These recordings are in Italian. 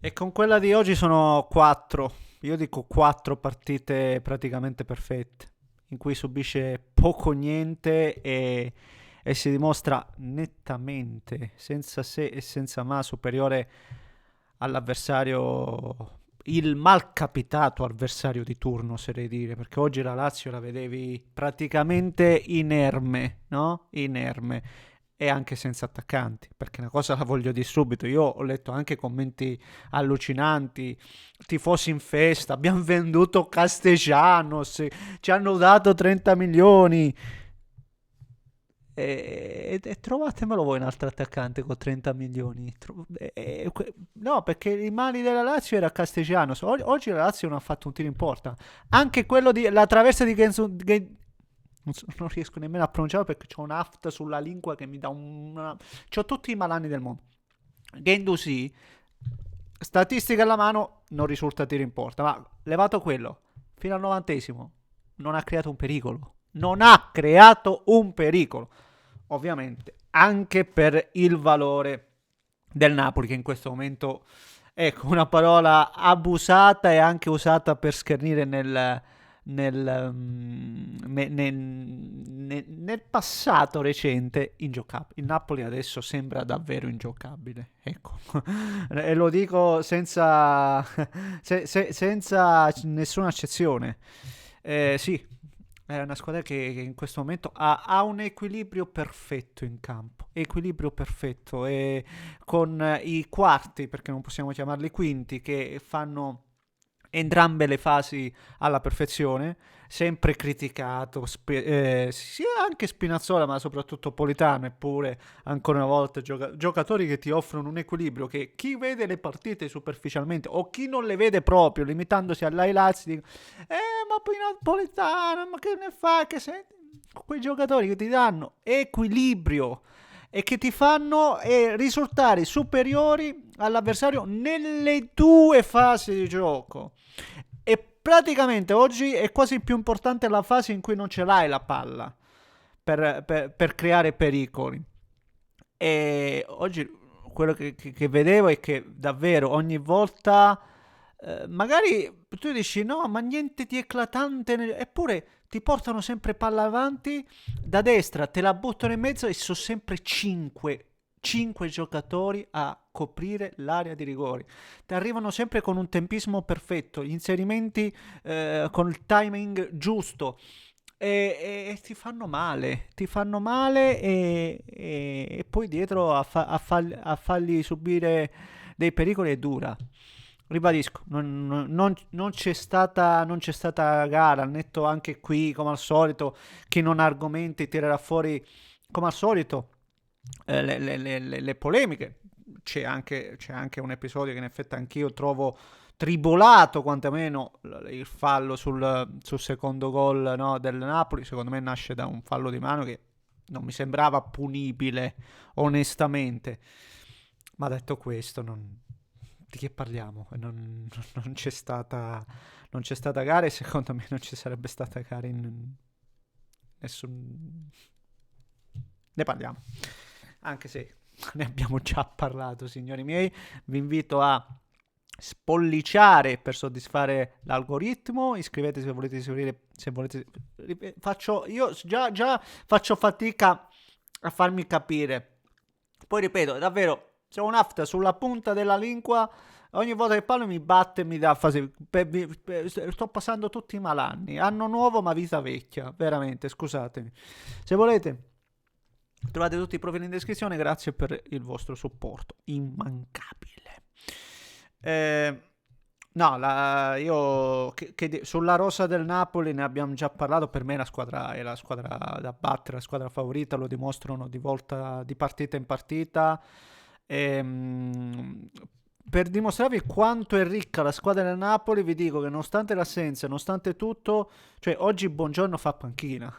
E con quella di oggi sono quattro, io dico quattro partite praticamente perfette, in cui subisce poco o niente e si dimostra nettamente, senza se e senza ma, superiore all'avversario, il malcapitato avversario di turno, oserei dire, perché oggi la Lazio la vedevi praticamente inerme, no? Inerme e anche senza attaccanti, perché una cosa la voglio dire subito, io ho letto anche commenti allucinanti, tifosi in festa, abbiamo venduto Castellanos, ci hanno dato 30 milioni e trovatemelo voi un altro attaccante con 30 milioni. No, perché i mali della Lazio era Castellanos, oggi la Lazio non ha fatto un tiro in porta, anche quello di la traversa di non riesco nemmeno a pronunciarlo perché ho un'afta sulla lingua che mi dà una... C'ho tutti i malanni del mondo. Gendusi, statistica alla mano, non risulta tiro in porta, ma levato quello, fino al 90esimo, non ha creato un pericolo. Non ha creato un pericolo. Ovviamente, anche per il valore del Napoli, che in questo momento, ecco, una parola abusata e anche usata per schernire nel passato recente ingiocabile. Il Napoli adesso sembra davvero ingiocabile. Ecco, e lo dico senza, senza nessuna accezione. Sì, è una squadra che in questo momento ha un equilibrio perfetto in campo. Equilibrio perfetto. E con i quarti, perché non possiamo chiamarli quinti, che fanno entrambe le fasi alla perfezione, sempre criticato, sia anche Spinazzola, ma soprattutto Politano, eppure ancora una volta giocatori che ti offrono un equilibrio che chi vede le partite superficialmente o chi non le vede proprio, limitandosi all'highlights, dico, ma poi Napolitano, ma che ne fa? Che sei... Quei giocatori che ti danno equilibrio e che ti fanno risultare superiori all'avversario nelle due fasi di gioco. E praticamente oggi è quasi più importante la fase in cui non ce l'hai la palla per creare pericoli. E oggi quello che vedevo è che davvero ogni volta, magari tu dici no, ma niente di eclatante, eppure ti portano sempre palla avanti da destra, te la buttano in mezzo e sono sempre 5 giocatori a coprire l'area di rigori. Ti arrivano sempre con un tempismo perfetto, gli inserimenti con il timing giusto e ti fanno male e poi dietro a fargli subire dei pericoli è dura. Ribadisco, non c'è stata gara, al netto anche qui, come al solito, chi non ha argomenti tirerà fuori, come al solito, le polemiche. C'è anche un episodio che in effetti anch'io trovo tribolato quantomeno il fallo sul secondo gol, no, del Napoli. Secondo me nasce da un fallo di mano che non mi sembrava punibile, onestamente. Ma detto questo, di che parliamo? Non c'è stata, non c'è stata gara e secondo me non ci sarebbe stata gara in nessun... Ne parliamo. Anche se ne abbiamo già parlato, signori miei. Vi invito a spolliciare per soddisfare l'algoritmo. Iscrivetevi se volete seguire. Se volete, faccio io già faccio fatica a farmi capire. Poi ripeto, davvero, c'è un'afta sulla punta della lingua. Ogni volta che parlo mi batte e mi dà fase. Sto passando tutti i malanni. Anno nuovo ma vita vecchia. Veramente, scusatemi. Se volete, trovate tutti i profili in descrizione. Grazie per il vostro supporto. Immancabile. Eh, no, io sulla rosa del Napoli ne abbiamo già parlato. Per me è la squadra da battere, la squadra favorita. Lo dimostrano di volta, di partita in partita. Ehm, per dimostrarvi quanto è ricca la squadra del Napoli, vi dico che nonostante l'assenza, nonostante tutto, cioè oggi Buongiorno fa panchina.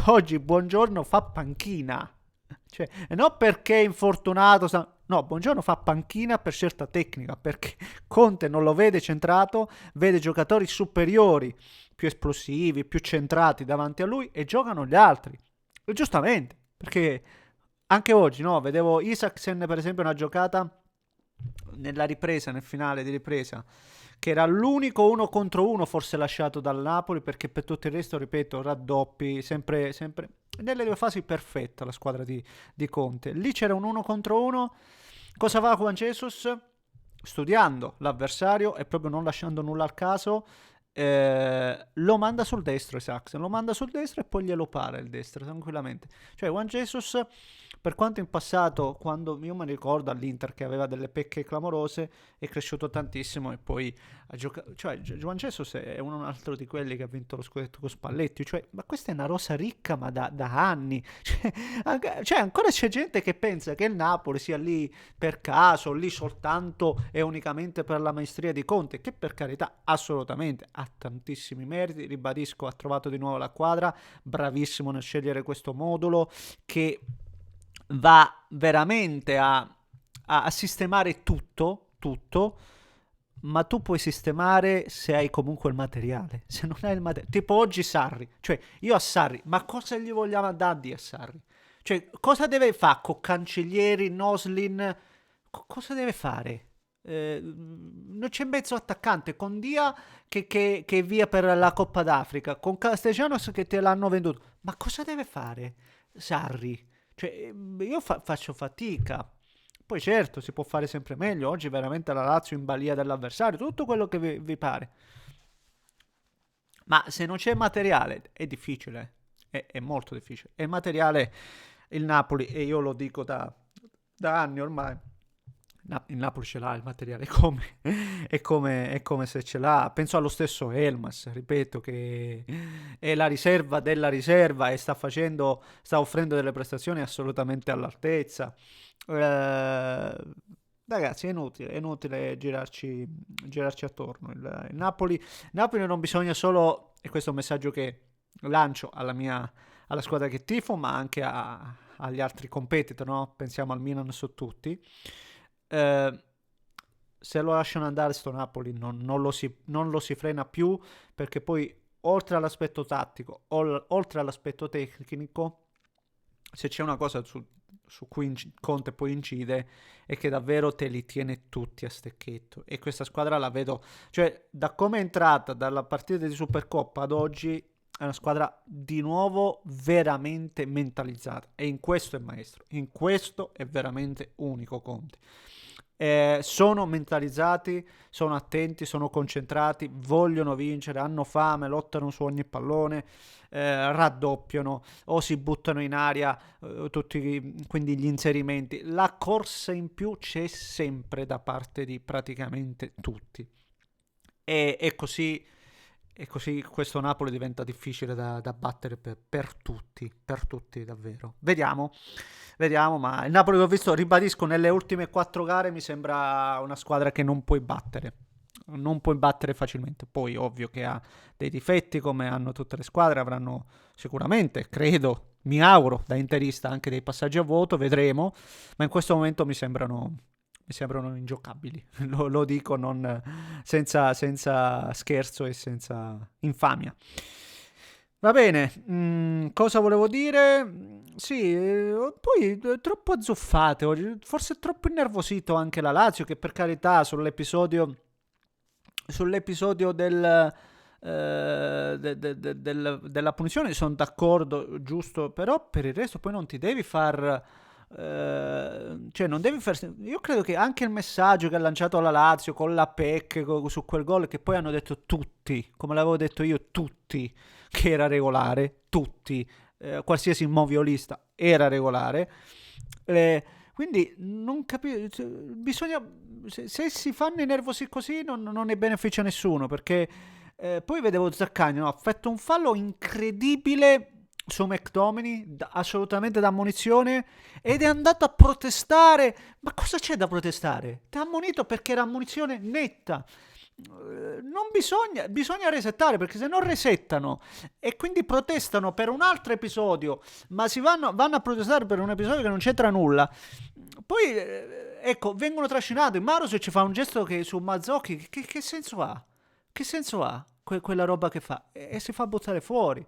Oggi Buongiorno fa panchina. Cioè, e non perché è infortunato, no, Buongiorno fa panchina per scelta tecnica, perché Conte non lo vede centrato, vede giocatori superiori, più esplosivi, più centrati davanti a lui e giocano gli altri. E giustamente, perché anche oggi, no, vedevo Isaacsen per esempio una giocata nella ripresa, nel finale di ripresa, che era l'unico uno contro uno forse lasciato dal Napoli, perché per tutto il resto, ripeto, raddoppi, sempre, sempre nelle due fasi perfetta la squadra di Conte. Lì c'era un uno contro uno. Cosa fa Juan Jesus? Studiando l'avversario e proprio non lasciando nulla al caso, lo manda sul destro Sax, lo manda sul destro e poi glielo para il destro tranquillamente. Cioè Juan Jesus, per quanto in passato, quando io mi ricordo all'Inter che aveva delle pecche clamorose, è cresciuto tantissimo e poi ha giocato. Cioè Juan Jesus è un altro di quelli che ha vinto lo scudetto con Spalletti. Cioè, ma questa è una rosa ricca, ma da anni. Cioè, ancora c'è gente che pensa che il Napoli sia lì per caso, lì soltanto e unicamente per la maestria di Conte, che per carità assolutamente ha tantissimi meriti. Ribadisco, ha trovato di nuovo la quadra, bravissimo nel scegliere questo modulo che va veramente a sistemare tutto, ma tu puoi sistemare se hai comunque il materiale. Se non hai il materiale, tipo oggi Sarri, cioè io a Sarri, ma cosa gli vogliamo dare a Sarri? Cioè, cosa deve fare con Cancellieri, Noslin? Cosa deve fare? Non c'è mezzo attaccante con Dia che è via per la Coppa d'Africa, con Castellanos che te l'hanno venduto. Ma cosa deve fare Sarri? Cioè, io faccio fatica. Poi certo, si può fare sempre meglio. Oggi veramente la Lazio in balia dell'avversario, tutto quello che vi pare. Ma se non c'è materiale è difficile, è molto difficile. E il materiale, il Napoli, e io lo dico da anni ormai, il Napoli ce l'ha il materiale, è come se ce l'ha. Penso allo stesso Elmas, ripeto, che è la riserva della riserva e sta offrendo delle prestazioni assolutamente all'altezza. Eh, Ragazzi, è inutile girarci attorno. Il Napoli non bisogna solo, e questo è un messaggio che lancio alla squadra che tifo, ma anche agli altri competitor, no? Pensiamo al Milan su tutti. Eh, Se lo lasciano andare sto Napoli non lo si frena più, perché poi oltre all'aspetto tattico, oltre all'aspetto tecnico, se c'è una cosa su cui Conte poi incide è che davvero te li tiene tutti a stecchetto, e questa squadra la vedo, cioè da come è entrata dalla partita di Supercoppa ad oggi è una squadra di nuovo veramente mentalizzata, e in questo è maestro, in questo è veramente unico Conte. Sono mentalizzati, sono attenti, sono concentrati, vogliono vincere, hanno fame, lottano su ogni pallone, raddoppiano o si buttano in aria, quindi gli inserimenti. La corsa in più c'è sempre da parte di praticamente tutti. E così questo Napoli diventa difficile da battere per tutti davvero. Vediamo, ma il Napoli che ho visto, ribadisco, nelle ultime 4 gare mi sembra una squadra che non puoi battere facilmente. Poi ovvio che ha dei difetti come hanno tutte le squadre, avranno sicuramente, credo, mi auguro da interista anche dei passaggi a vuoto, vedremo, ma in questo momento mi sembrano ingiocabili, lo dico senza scherzo e senza infamia. Va bene, cosa volevo dire? Sì, poi troppo azzuffate oggi, forse troppo innervosito anche la Lazio, che per carità sull'episodio della punizione sono d'accordo, giusto, però per il resto poi non ti devi far. Cioè non devi far. Io credo che anche il messaggio che ha lanciato la Lazio con la PEC su quel gol, che poi hanno detto tutti, come l'avevo detto io, tutti, che era regolare, tutti, qualsiasi moviolista era regolare. Quindi non capisco, bisogna, se si fanno i nervosi così non ne beneficia nessuno, perché poi vedevo Zaccagni, no, ha fatto un fallo incredibile su McTominay, assolutamente da ammonizione, ed è andato a protestare. Ma cosa c'è da protestare? Ti ha ammonito perché era ammonizione netta. Non bisogna resettare, perché se non resettano e quindi protestano per un altro episodio, ma vanno a protestare per un episodio che non c'entra nulla, poi ecco, vengono trascinati. Maros ci fa un gesto che su Mazzocchi, che senso ha? Che senso ha quella roba che fa? E si fa buttare fuori.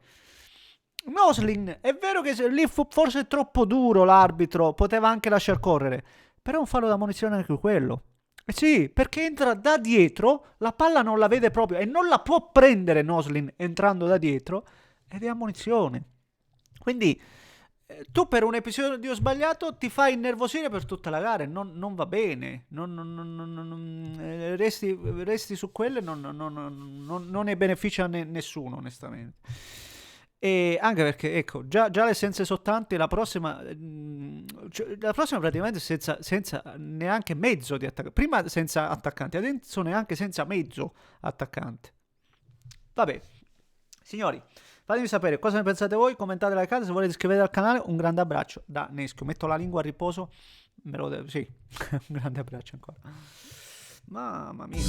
Noslin, è vero che lì fu forse troppo duro l'arbitro, poteva anche lasciar correre, però è un fallo da munizione anche quello. Eh sì, perché entra da dietro, la palla non la vede proprio e non la può prendere Noslin entrando da dietro ed è ammonizione. Quindi tu per un episodio sbagliato ti fai innervosire per tutta la gara, e non va bene, resti su quelle, non ne beneficia nessuno onestamente. E anche perché, ecco, già le senza soltanti, la prossima praticamente senza neanche mezzo di attaccante. Prima senza attaccante, adesso neanche senza mezzo attaccante. Vabbè, signori, fatemi sapere cosa ne pensate voi, commentate la casa, se volete iscrivetevi al canale, un grande abbraccio da Neschio. Metto la lingua a riposo, sì, un grande abbraccio ancora. Mamma mia.